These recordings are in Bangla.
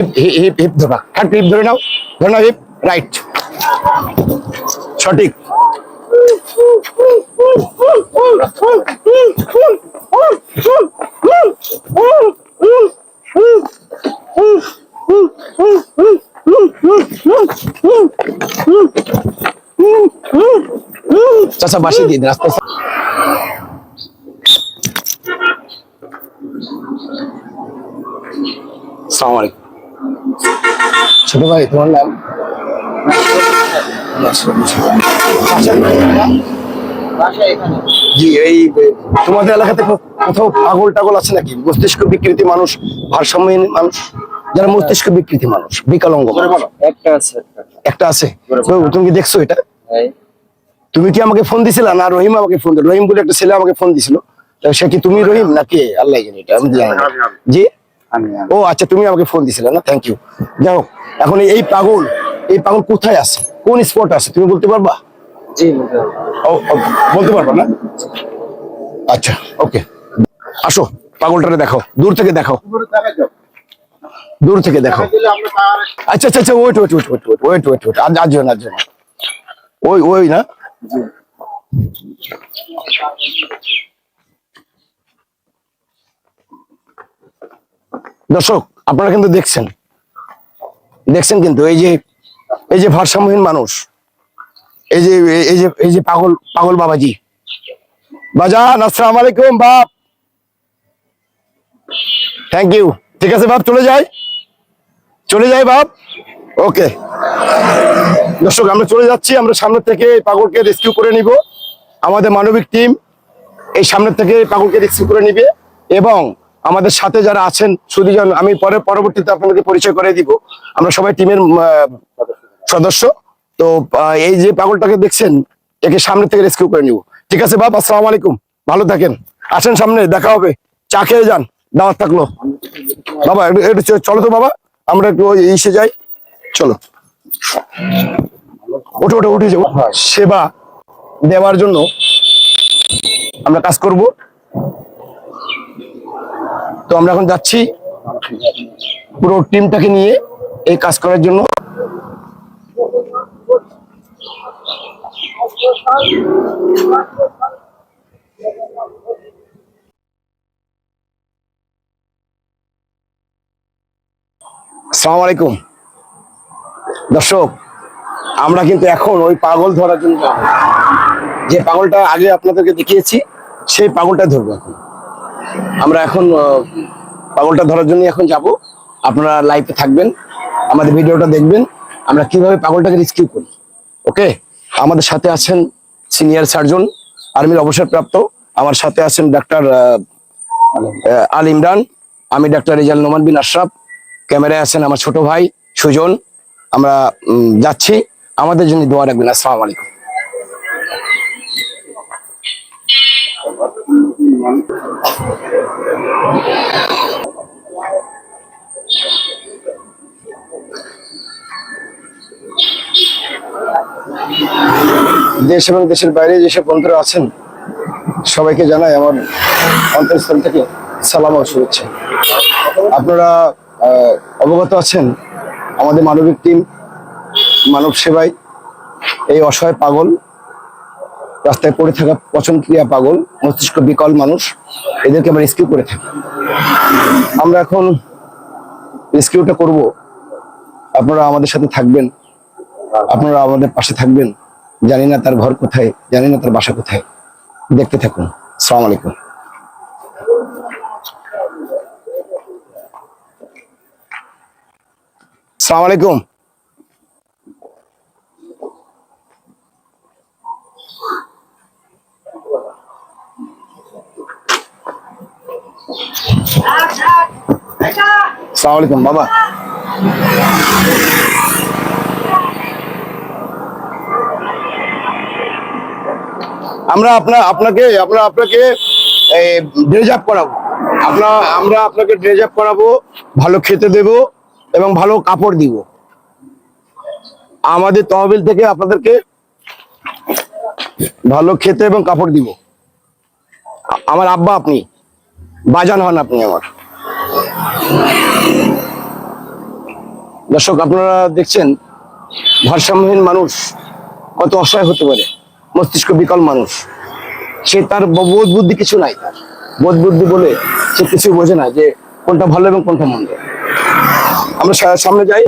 হিপ হিপ ধরা, খাট হিপ ধরে নাও, ধরে নাও হিপ, রাইট, সঠিক। চাচা বাসি দিয়ে দিন আস্তে আস্তে। আসসালামু আলাইকুম। ছোট ভাই তোমার নাম? জি, এই তোমাদের এলাকাতে কোথাও পাগল টাগল আছে নাকি? মস্তিষ্ক বিকৃতি মানুষ, ভারসাম্যহীন মানুষ, যারা মস্তিষ্ক বিকৃতি মানুষ, বিকলাঙ্গ মানুষ? একটা আছে। তুমি কি দেখছো এটা? তুমি কি আমাকে ফোন দিছিলা না রহিম আমাকে ফোন দিল? রহিম বলে একটা ছেলে আমাকে ফোন দিছিল। সে কি তুমি রহিম নাকি আল্লাহ জানে, এটা আমি জানি না। জি, ও আচ্ছা, তুমি আমাকে ফোন দিছিলে না, থ্যাংক ইউ। যাই হোক, এখন এই পাগল কোথায় আছে, কোন স্পট আছে তুমি বলতে পারবা? জি, বলতে পারবা না? আচ্ছা, ওকে, আসো পাগলটারে দেখাও, দূর থেকে দেখাও, দূর থেকে দেখাও। আচ্ছা আচ্ছা আচ্ছা, wait wait wait wait wait wait wait, আজ না, ওই না। দর্শক আপনারা কিন্তু দেখছেন কিন্তু এই যে ভারসাম্যহীন মানুষ, এই যে পাগল বাবাজি, বাজান আসসালামু আলাইকুম বাপ, থ্যাংক ইউ, ঠিক আছে বাপ, চলে যাই বাপ, ওকে। দর্শক আমরা চলে যাচ্ছি, আমরা সামনে থেকে পাগলকে রেস্কিউ করে নিব, আমাদের মানবিক টিম এই সামনে থেকে পাগলকে রেস্কিউ করে নিবে, এবং আমাদের সাথে যারা আছেন সুদীজন, আমি পরবর্তীতে আপনাদেরকে পরিচয় করে দিব, আমরা সবাই টিমের সদস্য। তো এই যে পাগলটাকে দেখছেন, একে সামনে থেকে রেস্কিউ করে নিব, ঠিক আছে বাপ, আসসালামু আলাইকুম, ভালো থাকেন, আসেন সামনে দেখা হবে, চা খেয়ে যান, দাওয়াত থাকলো। বাবা একটু চলো তো বাবা, আমরা একটু এসে যাই, চলো উঠে যাবো। সেবা দেওয়ার জন্য আমরা কাজ করব। তো আমরা এখন যাচ্ছি পুরো টিমটাকে নিয়ে এই কাজ করার জন্য। আসসালামু আলাইকুম দর্শক, আমরা কিন্তু এখন ওই পাগল ধরার জন্য যাবো, যে পাগলটা আগে আপনাদেরকে দেখিয়েছি সেই পাগলটা ধরবো। এখন আমরা পাগলটা ধরার জন্য এখন যাব, আপনারা লাইভে থাকবেন, আমাদের ভিডিওটা দেখবেন, আমরা কিভাবে পাগলটাকে রেস্কিউ করি। ওকে, আমাদের সাথে আছেন সিনিয়র সার্জন, আর্মির অবসরপ্রাপ্ত, আমার সাথে আছেন ডাক্তার আল ইমরান, আমি ডাক্তার রেজাল নোমান বিন আশরাফ, ক্যামেরায় আছেন আমার ছোট ভাই সুজন। আমরা যাচ্ছি, আমাদের জন্য দোয়া রাখবেন। আসসালামু আলাইকুম। দেশ এবং দেশের বাইরে যেসব বন্ধুরা আছেন সবাইকে জানাই আমার অন্তঃস্থল থেকে সালাম ও শুভেচ্ছা। আপনারা অবগত আছেন আমাদের মানবিক টিম মানব সেবায় এই অসহায় পাগল, রাস্তায় পড়ে থাকা পচনক্রিয়া পাগল, মস্তিষ্ক বিকল মানুষ, এদেরকে আমরা রেস্কিউ করে থাকি। আমরা এখন রেস্কিউটা করব, আপনারা আমাদের সাথে থাকবেন, আপনারা আমাদের পাশে থাকবেন। জানি না তার ঘর কোথায়, জানি না তার বাসা কোথায়, দেখতে থাকুন। আসসালামু আলাইকুম। আসসালামু আলাইকুম। আসসালামু আলাইকুম বাবা। আমরা আপনাকে ড্রেস আপ করাবো, আমরা আপনাকে ড্রেস আপ করাবো, ভালো খেতে দেব এবং ভালো কাপড় দিব। আমাদের তহবিল থেকে আপনাদেরকে ভালো খেতে এবং কাপড় দিব। আমার আব্বা আপনি, বাজান হন আপনি আমার। দর্শক আপনারা দেখছেন ভারসাম্যহীন মানুষ কত অসহায় হতে পারে, মস্তিষ্ক বিকল মানুষ। সে তার বোধ বুদ্ধি কিছু নাই, তার বোধ বুদ্ধি বলে সে কিছু বোঝে না যে কোনটা ভালো এবং কোনটা মন্দ। আমরা সামনে যাই,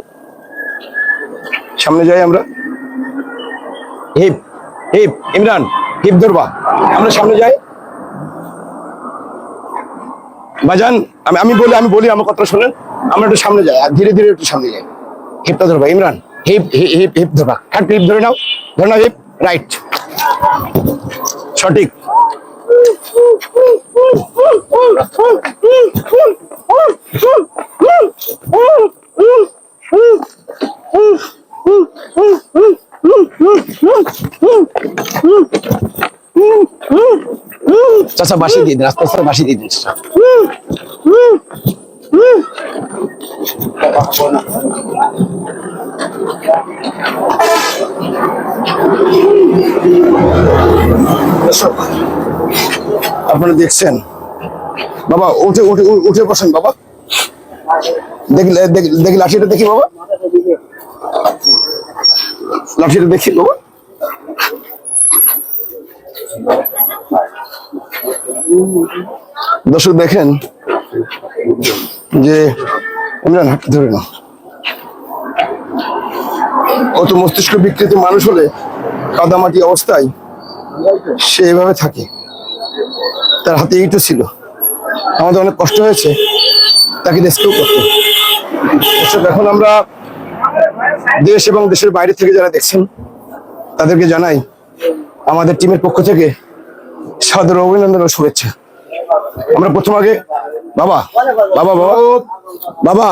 সামনে যাই আমরা। হিপ হিপ ইমরান, হিপ ধরবা, আমরা সামনে যাই। বাজান আমি বলি আমার কথা শোনেন, আমরা একটু সামনে যাই আর ধীরে ধীরে একটু সামনে যাই। হিপটা ধরবা ইমরান, হিপ হিপ হিপ ধরবা, খাট হিপ ধরে নাও, ধরে নাও হিপ, রাইট, সঠিক। চাচা বাসি দিয়ে দিন, আস্তে আস্তে বাসি দিয়ে দিন। আপনারা দেখছেন বাবা, উঠে উঠে উঠে বসেন বাবা, দেখি লাঠিটা দেখি বাবা, লাঠিটা দেখি বাবা। দর্শক দেখেন যে ইমরান হাত ধরে না, অত মস্তিষ্ক বিকৃত মানুষ হলে কাদামাটি অবস্থায় সে এভাবে থাকে। তার হাতে ইটও ছিল, আমাদের অনেক কষ্ট হয়েছে তাকে রেস্কিউ করতে। এখন আমরা দেশ এবং দেশের বাইরে থেকে যারা দেখছেন তাদেরকে জানাই আমাদের টিমের পক্ষ থেকে সাদর অভিনন্দন ও শুভেচ্ছা। আমরা প্রথম আগে বাবা বাবা বাবা বাবা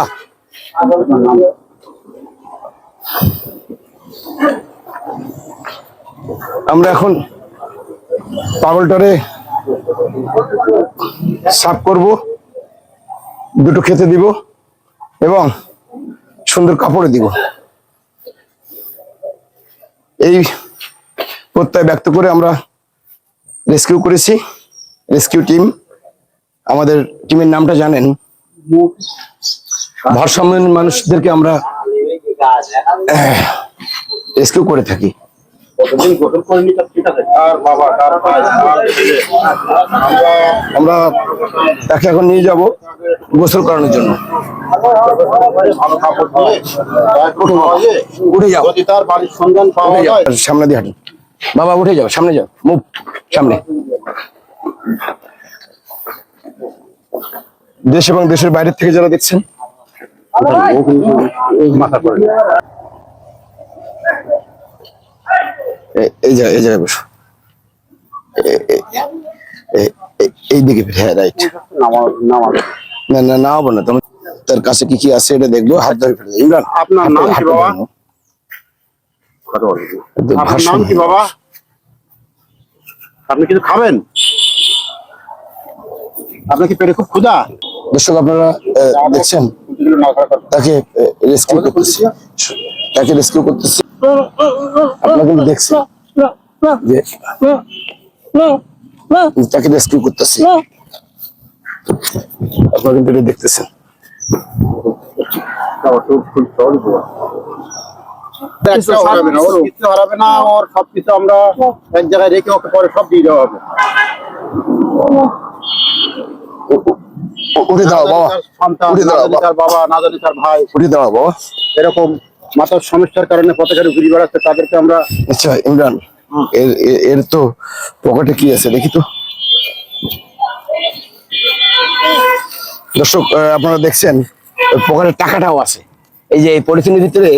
আমরা এখন পাগলটারে সাফ করব, দুটো খেতে দিব এবং সুন্দর কাপড়ে দিব। এই প্রত্যয় ব্যক্ত করে আমরা রেস্কিউ করেছি। রেস্কিউ টিম, আমাদের টিমের নামটা জানেন, ভারসাম্যহীন মানুষদেরকে আমরা রেস্কিউ করে থাকি। আমরা তাকে এখন নিয়ে যাব গোসল করানোর জন্য। উঠে যাও, সামনে দিয়ে হাঁটুন বাবা, উঠে যাও, সামনে যাও, মুভ সামনে। দেশ এবং দেশের বাইরে থেকে যারা দেখছেন এই জায়গায় বসো, এই দিকে, হ্যাঁ রাইট। না না নামাবো না, তোমার তার কাছে কি কি আছে এটা দেখবো, হাত ধরে ফেলে। ইমরান আপনার নাম কি বাবা? আপনার নাম কি বাবা? আপনি কিছু খাবেন? আপনার কি পেটে খুব ক্ষুধা? দর্শক আপনারা দেখছেন তাকে রেস্কিউ করতেছি, তাকে রেস্কিউ করতেছি। আপনারা কিন্তু দেখছেন যে তাকে রেস্কিউ করতেছি, আপনারা কিন্তু এটা দেখতেছেন। কিছু হারাবে না, ওর সবকিছু আমরা এক জায়গায় রেখে ওকে পরে সব দিয়ে দেওয়া হবে। উঠে দাও বাবা, উঠে দাও বাবা, না জানি তার ভাই, উঠে দাও বাবা। এরকম মাথার সমস্যার কারণে পথে ঘুরে বেড়াচ্ছে, তাদেরকে আমরা। আচ্ছা ইমরান, এর তো পকেটে কি আছে দেখি তো। দর্শক আপনারা দেখছেন পকেটে টাকাটাও আছে, এই যে এই পলিথিনের ভিতরে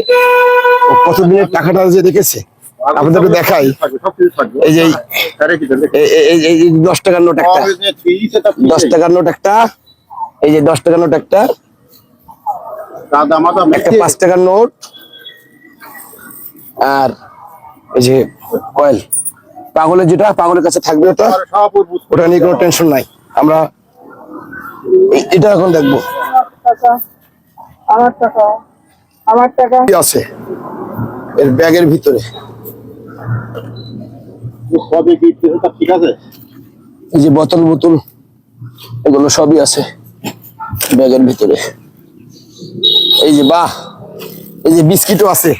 কতদিনের টাকাটা যে দেখেছে আপনাদের দেখাই। এই যে 10 টাকার নোট একটা, 10 টাকার নোট একটা, এই যে 10 টাকার নোট একটা, একটা 5 টাকার নোট, আর এই যে কয়েল। পাগলের যেটা পাগলের কাছে থাকবে ওটা, ওটা নিয়ে কোনো টেনশন নাই। আমরা এটা এখন দেখবো আমার টাকা কি আছে এর ব্যাগের ভিতরে। ঠিক আছে, এই যে বোতল এগুলো সবই আছে ব্যাগের ভিতরে। এই যে বাহ, এই যে বিস্কিটও আছে,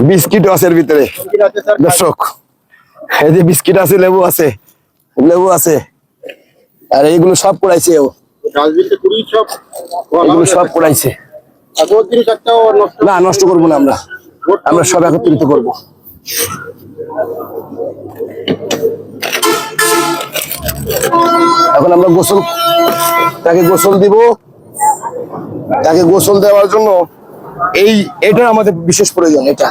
বিস্কিটও আছে এর ভিতরে ঠিক আছে স্যার, দর্শক। এই যে বিস্কিট আছে, লেবু আছে, লেবু আছে, আর এইগুলো সব পড়াইছে ও, ডাস্টবিনটা পুরোই সব এগুলো সব পড়াইছে। আর রোজ জিনিস একটাও নষ্ট না, নষ্ট করবো না আমরা, আমরা সব একত্রিত করবো। এখন আমরা গোসল, তাকে গোসল দিব। তাকে গোসল দেওয়ার জন্য এটা আমাদের বিশেষ প্রয়োজন। এটা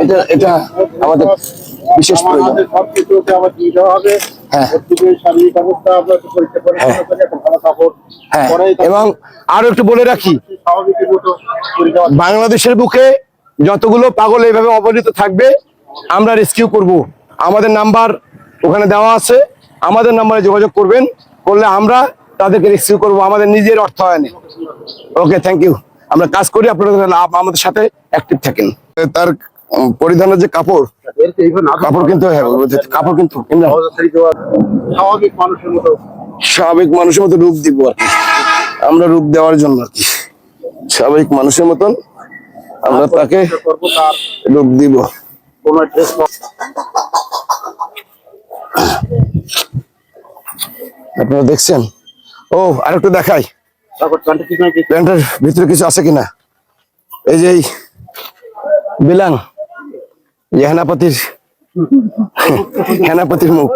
এটা এটা আমাদের বিশেষ প্রয়োজন। আমাদের সবকিছুতে আবার দিতে হবে। হ্যাঁ। প্রত্যেকের শারীরিক অবস্থা আমরা একটু পরিষ্কার পরিচ্ছন্ন করে একটা ভালো কাপড় হ্যাঁ, পরে এবং আরো একটু বলে রাখি, স্বাভাবিকের মতো করে দেওয়া। বাংলাদেশের বুকে যতগুলো পাগল এইভাবে অবহেলিত থাকবে আমরা রেস্কিউ করব। আমাদের নাম্বার ওখানে দেওয়া আছে, আমাদের নাম্বারে যোগাযোগ করবেন, করলে আমরা তাদেরকে রেস্কিউ করব আমাদের নিজের অর্থায়নে। ওকে, থ্যাংক ইউ। আমরা কাজ করি, আপনারা আমাদের সাথে অ্যাক্টিভ থাকেন। তার পরিধানের যে কাপড়, কাপড় কিন্তু কাপড় কিন্তু ইমরান, স্বাভাবিক মানুষের মতো স্বাভাবিক মানুষের মতো রূপ দিব আর কি, আমরা রূপ দেওয়ার জন্য আর কি, স্বাভাবিক মানুষের মতন আমরা তাকে করবো, তার রূপ দিব। কোনো ড্রেস আপনারা দেখছেন। ও, আরেকটু দেখাই তারপর প্যান্টে ঠিক নাকি প্যান্টের ভিতরে কিছু আছে কিনা। এই যে বিলাং, যে হেনাপতির মুখ,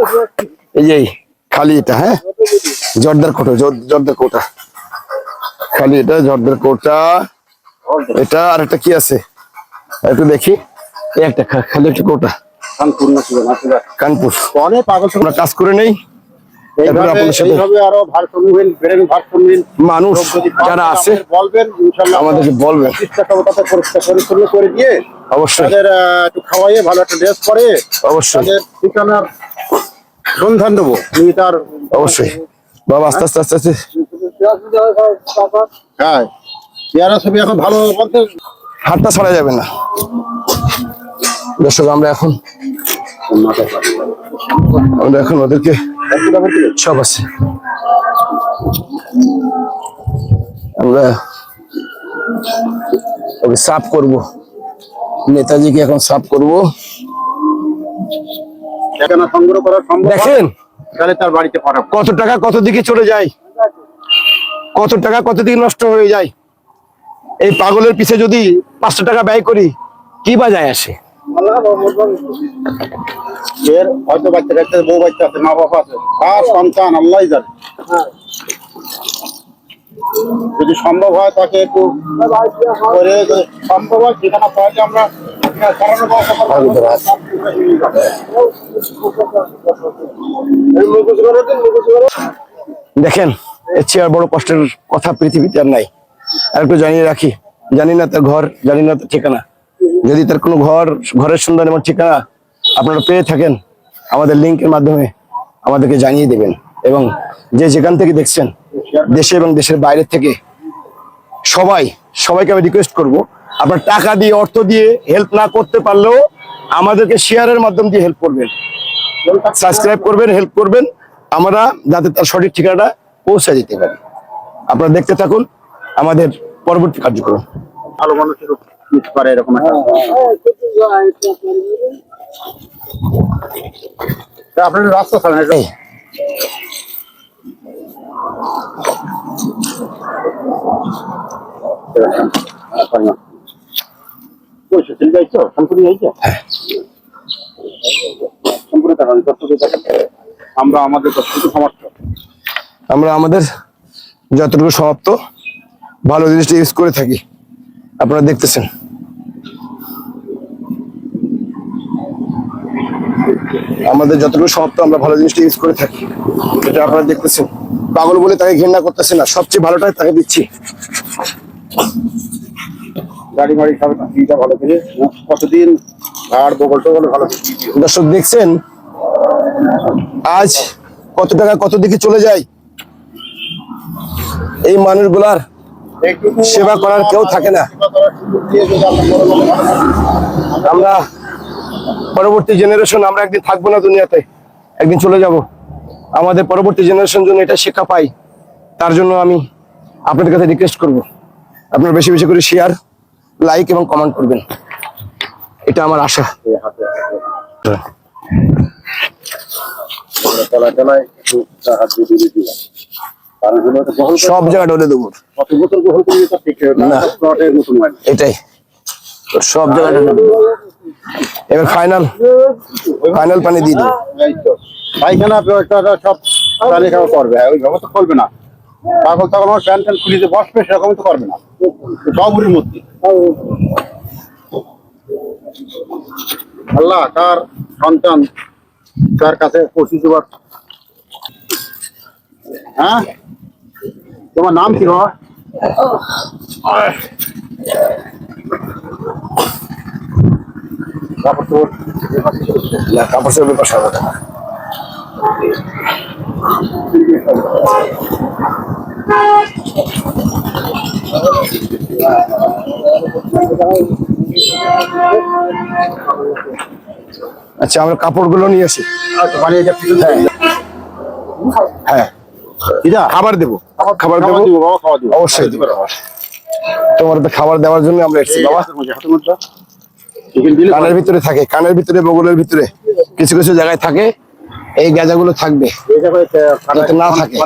এই যে খালি এটা, হ্যাঁ, জর্দার কোটা, জর্দার কোটা খালি, এটা জর্দার কোটা। এটা আর একটা কি আছে একটু দেখি, এই একটা খালি একটা কোটা, সম্পূর্ণ ছিল না ছিল কানপুর। অনেক পাগল আমরা কাজ করে নেই। তারপরে আপনাদের সাথে এইভাবে আরো ভারসাম্যহীন ব্রেন ভারসাম্যহীন মানুষ লোক যদি যারা আছে বলবেন, ইনশাআল্লাহ আমাদেরকে বলবেন, চেষ্টা করবো তাদের পরিষ্কার পরিচ্ছন্ন করে দিয়ে অবশ্যই তাদের একটু খাওয়াইয়ে ভালো একটা ড্রেস পরে অবশ্যই তাদের ঠিকানার সন্ধান দেবো। তুমি তার অবশ্যই বাবা, আস্তে আস্তে আস্তে আস্তে। হ্যাঁ, পেয়ারা ছবি এখন ভালো বলতে হাতটা ছাড়া যাবে না। দর্শক, আমরা এখন ওদেরকে সব আছে, আমরা ওকে সাফ করব, নেতাজিকে এখন সাফ করব। ঠিকানা সংগ্রহ করা সম্ভব হয়, দেখেন তাহলে তার বাড়িতে পাঠাবো। কত টাকা কত দিকে চলে যায়, কত টাকা কত দিকে নষ্ট হয়ে যায়। এই পাগলের পিছে যদি 500 টাকা ব্যয় করি, কি বা যায় আসে। এর হয়তো বাচ্চা কাচ্চা, বউ বাচ্চা আছে, মা বাবা আছে, তার সন্তান আল্লাহ জানে। যদি সম্ভব হয় তাকে একটু করে, যদি সম্ভব হয় ঠিকানা পাওয়াতে আমরা করানোর ব্যবস্থা করবো। দেখেন, এর চেয়ে আর বড় কষ্টের কথা পৃথিবীতে আর নাই। আর একটু জানিয়ে রাখি, জানি না তার ঘর, জানি না তার ঠিকানা। যদি তার কোনো ঘরের সন্ধান এবং ঠিকানা আপনারা পেয়ে থাকেন, আমাদের লিঙ্কের মাধ্যমে আমাদেরকে জানিয়ে দেবেন। এবং যে যেখান থেকে দেখছেন, দেশে এবং দেশের বাইরে থেকে, সবাইকে আমি রিকোয়েস্ট করব, আপনার টাকা দিয়ে, অর্থ দিয়ে হেল্প না করতে পারলেও আমাদেরকে শেয়ারের মাধ্যম দিয়ে হেল্প করবেন, সাবস্ক্রাইব করবেন, হেল্প করবেন, আমরা যাতে তার সঠিক ঠিকানাটা পৌঁছে দিতে পারি। আপনারা দেখতে থাকুন আমাদের পরবর্তী কার্যক্রম। ভালো মানুষের নিতে পারে এরকম একটা। তা আপনাদের রাস্তা ছাড়েন এটা। এই, আমরা আমাদের যতটুকু সমর্থ, আমরা আমাদের যতটুকু সমাপ্ত ভালো জিনিসটা ইউজ করে থাকি, আপনারা দেখতেছেন। আমাদের যতটুকু সমাপ্ত আমরা ভালো জিনিসটা ইউজ করে থাকি, এটা আপনারা দেখতেছেন। পাগল বলে তাকে ঘৃণা করতেছে না, সবচেয়ে ভালোটাই তাকে দিচ্ছি। গাড়ি মাড়ি খাবে না, দিটা ভালো করে কতদিন আর বগল টগল ভালো করে দিয়ে দিও। দর্শক দেখছেন আজ কত টাকা কত দিকে চলে যায়। এই মানুষগুলার এইটুকু সেবা করার কেউ থাকে না। সেবা করার সুযোগ দিয়ে যদি আমরা বড় বড় মানুষ আমরা পরবর্তী জেনারেশন, আমরা একদিন থাকবো না দুনিয়াতে, একদিন চলে যাব। আমাদের পরবর্তী জেনারেশন যেন এটা শিক্ষা পাই, তার জন্য আমি আপনাদের কাছে রিকোয়েস্ট করব, আপনারা বেশি বেশি করে শেয়ার লাইক এবং কমেন্ট করবেন, এটা আমার আশা। সব জায়গায় ডলে দেবো, এটাই সব জায়গায় ডলে দেবো। এবার ফাইনাল পানি দিয়ে দেবো। পায়খানা সব তালিকা করবে, ওইভাবে তো করবে না। পাগল তখন আমার প্যান্ট খুলে যে বসবে সেরকমই তো করবে না, সবগুলির মধ্যে। আল্লাহ কার সন্তান তার কাছে পৌঁছে দেবার। হ্যাঁ, তোমার নাম কি বাবা? কাপড় চোপড় ব্যাপার সব কথা। আচ্ছা, আমরা কাপড়গুলো নিয়ে আসি। হ্যাঁ, খাবার দেবো, খাবার দেবো, অবশ্যই দেবো। তোমার তো খাবার দেওয়ার জন্য আমরা এসেছি বাবা। কানের ভিতরে থাকে, কানের ভিতরে, বগলের ভিতরে কিছু কিছু জায়গায় থাকে, এই গাঁজাগুলো থাকবে, যাতে না থাকে।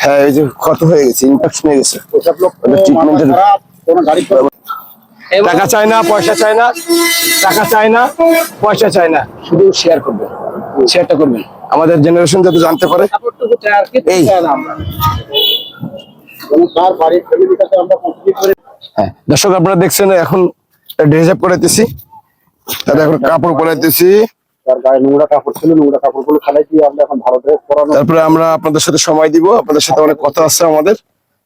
হ্যাঁ, এই যে ক্ষত হয়ে গেছে, ইনফেকশন হয়ে গেছে। ট্রিটমেন্টের টাকা চায় না, পয়সা চায় না, টাকা চায় না, পয়সা চায় না, শুধু শেয়ার করবেন, শেয়ারটা করবেন, আমাদের জেনারেশন যাতে জানতে পারে। এই হ্যাঁ দর্শক, আপনারা দেখছেন এখন ড্রেস আপ করাইতেছি, তাহলে এখন কাপড় পরাইতেছি। তার গায়ে নোংরা কাপড় ছিল, নোংরা কাপড়গুলো খালাই দিয়ে আমরা এখন ভালো ড্রেস পরানো। তারপরে আমরা আপনাদের সাথে সময় দিব, আপনাদের সাথে অনেক কথা আছে আমাদের,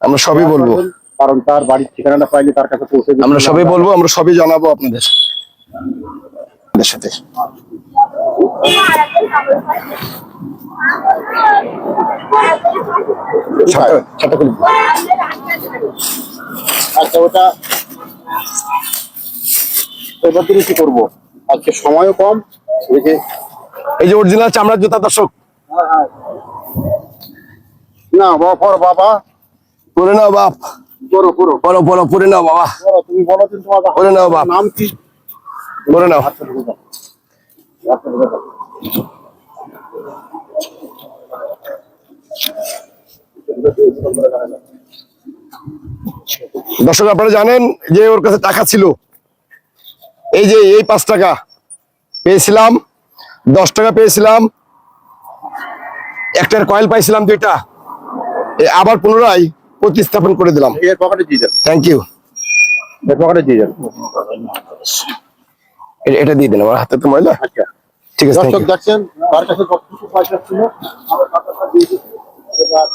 আমরা সবই বলবো। কারণ তার বাড়ির ঠিকানাটা পাইলে তার কাছে পৌঁছে দিতে আমরা সবই বলবো, আমরা সবই জানাবো আপনাদের সাথে। আচ্ছা, ওটা এবার দিনে কি করবো? আজকে সময়ও কম। এই যে অরিজিনাল চামড়ার জুতা দর্শক, না বাবা পরে নাও বাপ, পরো পরে নাও বাবা, তুমি বলো কিন্তু তোমার পরে নাও বাপ, নাম কি? পরে নাও। দর্শক, আপনারা জানেন যে ওর কাছে টাকা ছিল, এই যে এই 5 টাকা পেয়েছিলাম, 10 টাকা পেয়েছিলাম, একটার কয়েল পাইছিলাম 2টা, আবার পুনরায় প্রতিস্থাপন করে দিলাম। এর পকেটে দিয়ে দেন, থ্যাংক ইউ। এর পকেটে দিয়ে দেন। এটা দিয়ে দেন, আমার হাতে তো ময়লা। আচ্ছা, ঠিক আছে, দর্শক দেখছেন তার কাছে যতটুকু পয়সা ছিল আমরা টাকাটা দিয়ে দিচ্ছি। এবার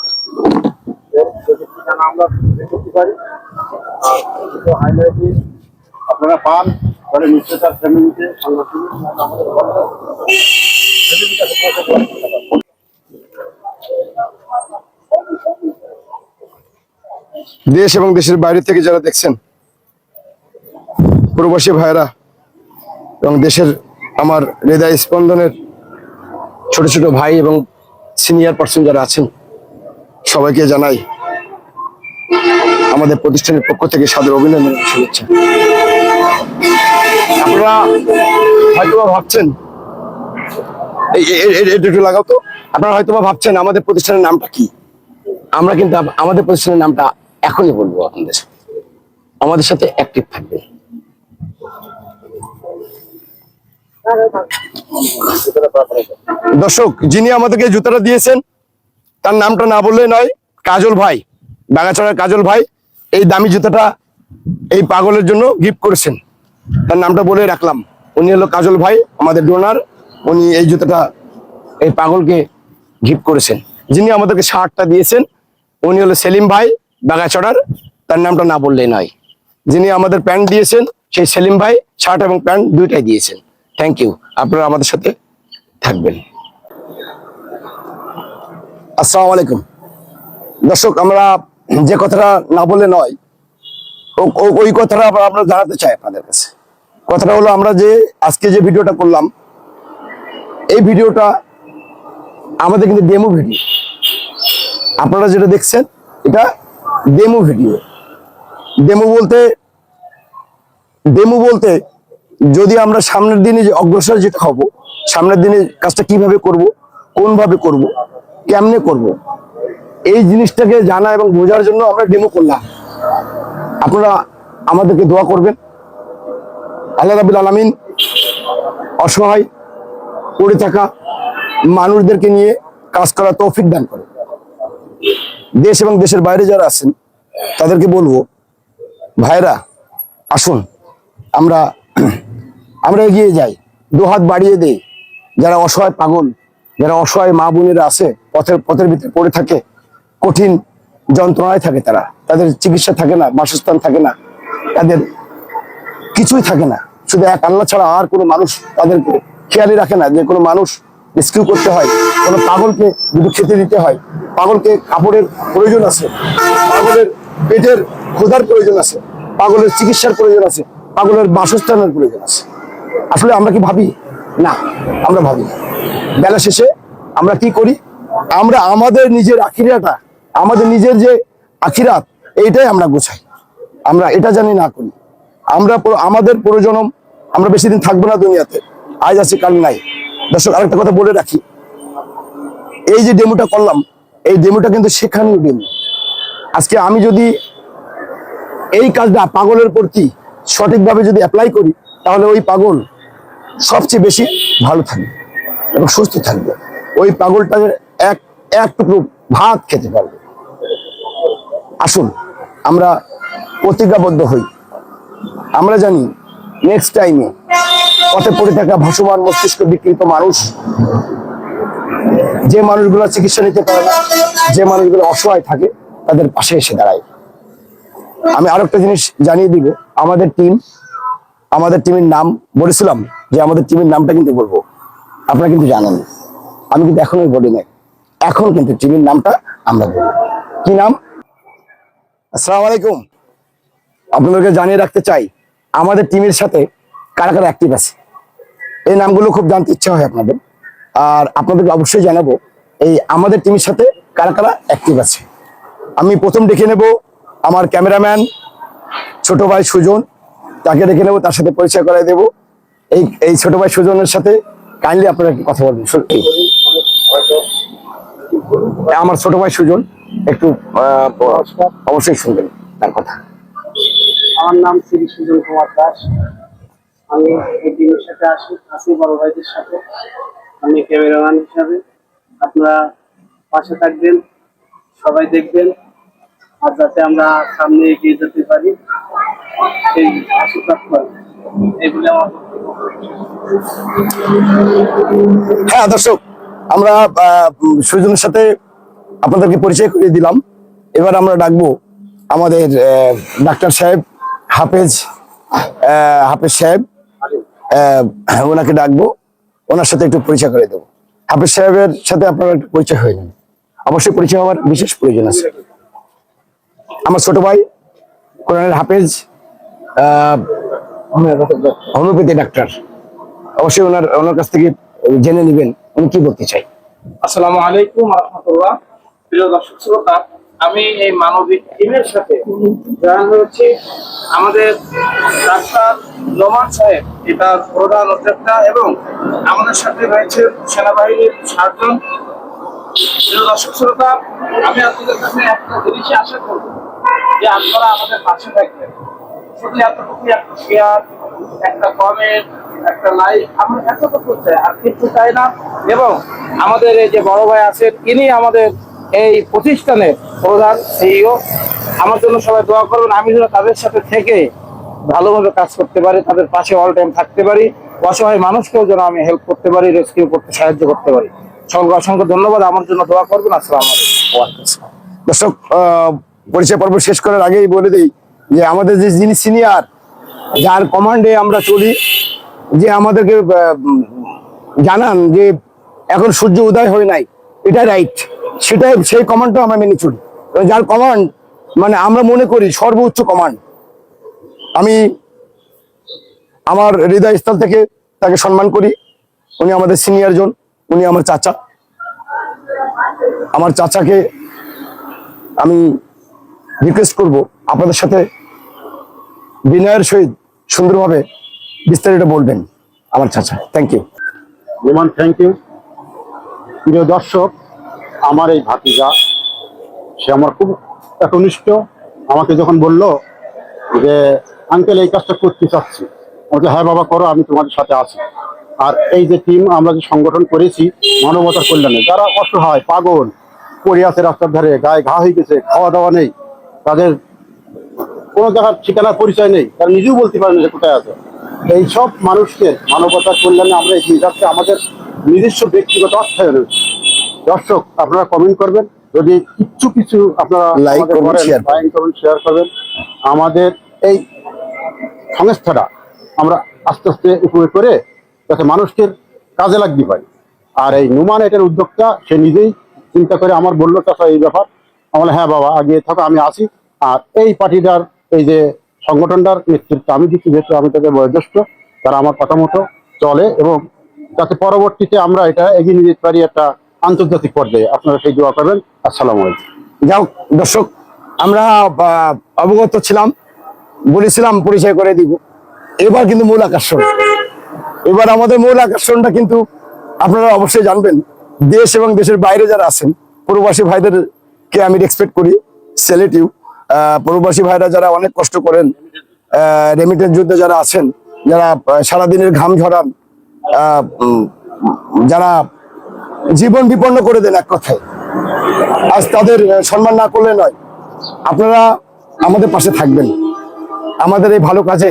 আমরা করতে পারি, হাইলাইটে আপনারা পান, তাহলে নিশ্চয়ই তার ফ্যামিলিতে দেশ এবং দেশের বাইরে থেকে যারা দেখছেন, প্রবাসী ভাইরা এবং দেশের আমার হৃদয় স্পন্দনের ছোট ছোট ভাই এবং সিনিয়র পার্সন যারা আছেন, সবাইকে জানাই আমাদের প্রতিষ্ঠানের পক্ষ থেকে সাদর অভিনন্দন, শুভেচ্ছা। আপনারা হয়তো ভাবছেন, একটু লাগাও তো, আপনারা হয়তো ভাবছেন আমাদের প্রতিষ্ঠানের নামটা কি। আমরা কিন্তু আমাদের প্রতিষ্ঠানের নামটা এখনই বলবো আপনাদের, আমাদের সাথে অ্যাক্টিভ থাকবে। দর্শক, যিনি আমাদেরকে জুতাটা দিয়েছেন তার নামটা না বললে নয়, কাজল ভাই, বাগাছড়ার কাজল ভাই এই দামি জুতাটা এই পাগলের জন্য গিফট করেছেন, তার নামটা বলে রাখলাম। উনি হলো কাজল ভাই, আমাদের ডোনার, উনি এই জুতাটা এই পাগলকে গিফট করেছেন। যিনি আমাদেরকে শার্টটা দিয়েছেন উনি হলো সেলিম ভাই, বাগাছড়ার, তার নামটা না বললেই নয়। যিনি আমাদের প্যান্ট দিয়েছেন সেই সেলিম ভাই শার্ট এবং প্যান্ট দুইটাই দিয়েছেন। থ্যাংক ইউ, আপনারা আমাদের সাথে থাকবেন। আসসালামু আলাইকুম। দর্শক, আমরা যে কথাটা না বলে নয়, ওই কথাটা আমরা জানাতে চাই আপনাদের কাছে। কথাটা হলো, আমরা যে আজকে যে ভিডিওটা করলাম, এই ভিডিওটা আমাদের কিন্তু ডেমো ভিডিও। আপনারা যেটা দেখছেন এটা ডেমো ভিডিও। ডেমো বলতে ডেমো বলতে যদি আমরা সামনের দিনে যে অগ্রসর যেটা হব, সামনের দিনে কাজটা কিভাবে করব, কোনভাবে করব, কেমনে করব, এই জিনিসটাকে জানা এবং বোঝার জন্য আমরা ডেমো করলাম। আপনারা আমাদেরকে দোয়া করবেন, আল্লাহ রাব্বুল আলামিন অসহায় পড়ে থাকা মানুষদেরকে নিয়ে কাজ করার তৌফিক দান করে। দেশ এবং দেশের বাইরে যারা আছেন তাদেরকে বলবো, ভাইরা আসুন আমরা আমরা এগিয়ে যাই, দুহাত বাড়িয়ে দেই। যারা অসহায় পাগল, যারা অসহায় মা বোনেরা আছে, পথের ভিতরে পড়ে থাকে, কঠিন যন্ত্রণায় থাকে, তাদের চিকিৎসা থাকে না, বাসস্থান থাকে না, তাদের কিছুই থাকে না, শুধু এক আল্লাহ ছাড়া আর কোনো মানুষ তাদেরকে খেয়ালই রাখে না। যে কোনো মানুষ রেস্কিউ করতে হয়, কোনো পাগলকে যদি খেতে দিতে হয়, পাগলকে কাপড়ের প্রয়োজন আছে, পাগলের পেটের ক্ষুধার প্রয়োজন আছে, পাগলের চিকিৎসার প্রয়োজন আছে, পাগলের বাসস্থানের প্রয়োজন আছে। আসলে আমরা কি ভাবি? না, আমরা ভাবি না। বেলা শেষে আমরা কি করি? আমরা আমাদের নিজের আখিরাটা, আমাদের নিজের যে আখিরাত, এইটাই আমরা গোছাই। আমরা এটা জানি না করি। আমরা আমাদের প্রয়োজনম, আমরা বেশি দিন থাকবো না দুনিয়াতে, আজ আছে কাল নাই। দর্শক, আরেকটা কথা বলে রাখি, এই যে ডেমোটা করলাম, এই ডেমোটা কিন্তু শেখানোর ডেমো। আজকে আমি যদি এই কাজটা পাগলের প্রতি সঠিকভাবে যদি অ্যাপ্লাই করি, তাহলে ওই পাগল সবচেয়ে বেশি ভালো থাকবে এবং সুস্থ থাকবে। ওই পাগলটা এক টুকরো ভাত খেতে পারবে। আসুন আমরা প্রতিজ্ঞাবদ্ধ হই। আমরা জানি নেক্সট টাইমে পথে পড়ে থাকা ভাসমান মস্তিষ্ক বিকৃত মানুষ, যে মানুষগুলো চিকিৎসা নিতে পারে না, যে মানুষগুলো অসহায় থাকে, তাদের পাশে এসে দাঁড়ায়। আমি আরো একটা জিনিস জানিয়ে দিব, আমাদের টিমের নাম বলেছিলাম যে আমাদের টিমের নামটা কিন্তু বলবো, আপনারা কিন্তু জানেন। আমি কিন্তু এখনোই বলি নাই, এখন কিন্তু টিমের নামটা আমরা বলবো। কি নাম? আসসালামু আলাইকুম। আপনাদেরকে জানিয়ে রাখতে চাই আমাদের টিমের সাথে কারা কারা অ্যাক্টিভ আছে। এই নামগুলো খুব জানতে ইচ্ছা হয় আপনাদের, আর আপনাদেরকে অবশ্যই জানাবো এই আমাদের টিমের সাথে কারা কারা অ্যাক্টিভ আছে। আমি প্রথম ডেকে নেব আমার ক্যামেরাম্যান ছোট ভাই সুজন, তাকে ডেকে নেবো, তার সাথে পরিচয় করাই দেবো। এই ছোট ভাই সুজনের সাথে কাইন্ডলি আপনারা একটু কথা বলবেন। আমার ছোট ভাই সুজন একটু অবশ্যই শুনবেন তার কথা। আমার নাম শ্রী সুজন কুমার দাস। আমি এই টিমের সাথে আসি বড় ভাইদের সাথে। আমি ক্যামেরাম্যান হিসাবে। আপনারা পাশে থাকবেন, সবাই দেখবেন, আর যাতে আমরা সামনে এগিয়ে যেতে পারি সেই আশীর্বাদ করবেন। এগুলি আমার হ্যাঁ দর্শক, আমরা সুজনের সাথে আপনাদেরকে পরিচয় করিয়ে দিলাম। এবার আমরা ডাকবো আমাদের ডাক্তার সাহেব, হাফেজ সাহেব, ওনাকে ডাকবো, ওনার সাথে একটু পরিচয় করে দেবো। হাফেজ সাহেবের সাথে আপনারা একটু পরিচয় হয়ে নেন। অবশ্যই পরিচয় হওয়ার বিশেষ প্রয়োজন আছে। আমার ছোট ভাই কোরআনের হাফেজ, হোমিওপ্যাথি ডাক্তার। অবশ্যই ওনার কাছ থেকে জেনে নেবেন উনি কি বলতে চাই। আসসালামু আলাইকুম ওয়া রাহমাতুল্লাহ। প্রিয় দর্শক শ্রোতা, আমি এই মানবিক টিমের সাথে জয়েন হয়েছি। আমাদের ডাক্তার নোমান সাহেব এটা প্রধান উদ্যোক্তা, এবং আমাদের সাথে রয়েছে সেনাবাহিনীর সার্জন। প্রিয় দর্শক শ্রোতা, আমি আপনাদের কাছে একটা জিনিসই আশা করব যে আপনারা আমাদের পাশে থাকবেন। শুধু এতটুকু একটা শেয়ার, একটা কমেন্ট, একটা লাইক, আমরা এতটুকু চাই, আর কিছু চাই না। এবং আমাদের এই যে বড় ভাই আছেন, ইনি আমাদের এই প্রতিষ্ঠানের প্রধান সিইও। আমার জন্য সবাই দোয়া করবেন, আমি যেন তাদের সাথে থেকে ভালোভাবে কাজ করতে পারি, তাদের পাশে অল টাইম থাকতে পারি, অসহায় মানুষকেও যেন আমি হেল্প করতে পারি, রেস্কিউ করতে সাহায্য করতে পারি। সকলকে অসংখ্য ধন্যবাদ। আমার জন্য দোয়া করবেন। আসসালামু আলাইকুম। দর্শক, পরিচয় পর্ব শেষ করার আগেই বলে দিই যে আমাদের যে যিনি সিনিয়র, যার কমান্ডে আমরা চলি, যে আমাদেরকে জানান যে এখন সূর্য উদয় হয় নাই, এটা রাইট, সেই কমান্ডটা আমরা মেনে চলি। যার কমান্ড মানে আমরা মনে করি সর্বোচ্চ কমান্ড। আমি আমার হৃদয়স্থল থেকে তাকে সম্মান করি। উনি আমাদের সিনিয়র জন, উনি আমার চাচা। আমার চাচাকে আমি রিকোয়েস্ট করব আপনাদের সাথে বিনয়ের সহিত সুন্দরভাবে বিস্তারিত বলবেন আমার চাচা। Thank you. Roman, thank you. প্রিয় দর্শক, আমার এই ভাতিজা, সে আমার খুব একনিষ্ঠ। আমাকে যখন বলল যে আঙ্কেল এই কাজটা করতে চাচ্ছি, আমাকে হ্যাঁ বাবা করো, আমি তোমাদের সাথে আছি। আর এই যে টিম আমরা যে সংগঠন করেছি মানবতার কল্যাণে, যারা অসহায়, পাগল পড়ে আছে রাস্তার ধারে, গায়ে ঘা হয়ে গেছে, খাওয়া দাওয়া নেই, তাদের কোনো জায়গার ঠিকানার পরিচয় নেই, তারা নিজেও বলতে পারে না যে কোথায় আছে, এই সব মানুষকে মানবতার কল্যাণে আমরা এগিয়ে যাচ্ছি আমাদের নিজস্ব ব্যক্তিগত অর্থায়নে। দর্শক, আপনারা কমেন্ট করবেন, যদি কিছু আপনারা Like আমাদের করবেন, করেন, share করবেন। লাইক করবেন, শেয়ার করবেন। আমাদের এই সংস্থাটা আমরা আস্তে আস্তে উপরে করে যাতে মানুষের কাজে লাগতে পারে। আর এই নুমান এটার উদ্যোক্তা, সে নিজেই চিন্তা করে আমার বললো চাচা এই ব্যাপার, আমার হ্যাঁ বাবা আগিয়ে থাকো, আমি আসি। আর এই পার্টিটার এই যে সংগঠনটার নেতৃত্ব আমি দিচ্ছি, যেহেতু আমি তাদের বয়োজ্যেষ্ঠ, তারা আমার কথা মতো চলে, এবং যাতে পরবর্তীতে আমরা এটা এগিয়ে নিয়ে যেতে পারি একটা আন্তর্জাতিক পর্যায়ে। আপনারা সেই দোয়া করবেন। আসসালামু আলাইকুম। যাও দর্শক, আমরা অবগত ছিলাম, বলেছিলাম পরিচয় করে দিব। এবার কিন্তু মূল আকর্ষণ, এবার আমাদের মূল আকর্ষণটা কিন্তু আপনারা অবশ্যই জানবেন। দেশ এবং দেশের বাইরে যারা আছেন, প্রবাসী ভাইদেরকে আমি রেসপেক্ট করি, সেলিউট ইউ। প্রবাসী ভাইরা যারা অনেক কষ্ট করেন, রেমিটেন্স যুদ্ধে যারা আছেন, যারা সারাদিনের ঘাম ঝরান, যারা জীবন বিপন্ন করে দেন, এক কথায় আজ তাদের সম্মান না করলে নয়। আপনারা আমাদের পাশে থাকবেন, আমাদের এই ভালো কাজে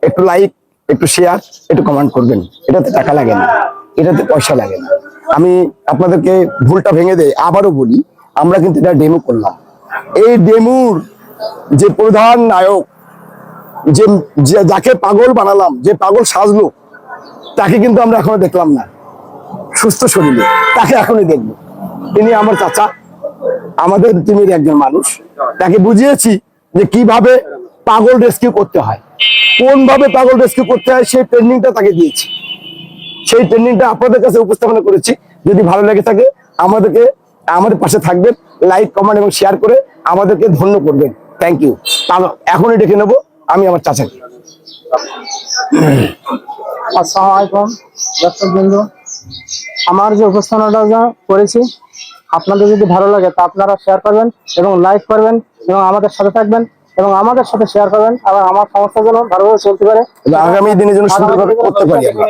একটু লাইক, একটু শেয়ার, একটু কমেন্ট করবেন। এটাতে টাকা লাগে না, এটাতে পয়সা লাগে না। আমি আপনাদেরকে ভুলটা ভেঙে দেই, আবারও বলি, আমরা কিন্তু এটা ডেমো করলাম। এই ডেমোর যে প্রধান নায়ক, যাকে পাগল বানালাম, যে পাগল সাজলো, তাকে কিন্তু আমরা এখনো দেখলাম না সুস্থ শরীরে, তাকে এখনই দেখবো। তিনি আমার চাচা, আমাদের টিমের একজন মানুষ। তাকে বুঝিয়েছি যে কিভাবে পাগল রেস্কিউ করতে হয়, কোন ভাবে পাগল রেস্কিউ করতে হয়, সেই ট্রেনিংটা তাকে দিয়েছি। সেই ট্রেনিংটা আপনাদের কাছে উপস্থাপনা করেছি। যদি ভালো লেগে থাকে আমাদের পাশে থাকবেন, লাইক, কমেন্ট এবং শেয়ার করে আমাদেরকে ধন্য করবেন। Thank you. এখনই ডেকে নেবো আমি আমার চাচাকে। আসসালামু আলাইকুম দর্শকবৃন্দ, আমার যে উপস্থাপনাটা যা করেছি আপনাদের যদি ভালো লাগে তা আপনারা শেয়ার করবেন এবং লাইক করবেন এবং আমাদের সাথে থাকবেন এবং আমাদের সাথে শেয়ার করবেন। আবার আমার সংস্থা যেন ভালোভাবে চলতে পারে, আগামী দিনের জন্য সুন্দরভাবে করতে পারি আমরা।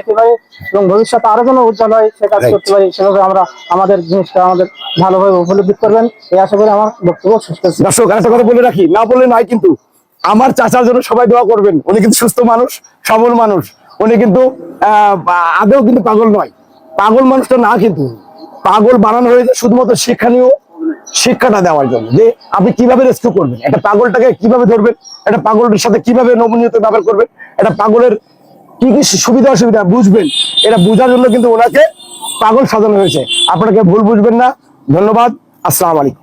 এবং ভবিষ্যতে আরো যেন উজ্জ্বল হয় সে কাজ করতে পারি, সেভাবে আমরা আমাদের জিনিসটা আমাদের ভালোভাবে উপলব্ধি করবেন এই আশা করে আমার বক্তব্য শেষ করছি। দর্শক, আরেকটা কথা বলে রাখি, না বললে নয়, কিন্তু আমার চাচার জন্য সবাই দোয়া করবেন। উনি কিন্তু সুস্থ মানুষ, সবল মানুষ। উনি কিন্তু আদৌ কিন্তু পাগল নয়। পাগল মানুষটা না, কিন্তু পাগল বানানো হয়েছে শুধুমাত্র শিক্ষাটা দেওয়ার জন্য, যে আপনি কিভাবে রেস্কিউ করবেন, একটা পাগলটাকে কিভাবে ধরবেন, একটা পাগলের সাথে কিভাবে নমনীয়তা ব্যবহার করবেন, একটা পাগলের কি কি সুবিধা অসুবিধা বুঝবেন, এটা বোঝার জন্য কিন্তু ওনাকে পাগল সাজানো হয়েছে। আপনাকে ভুল বুঝবেন না। ধন্যবাদ। আসসালামু আলাইকুম।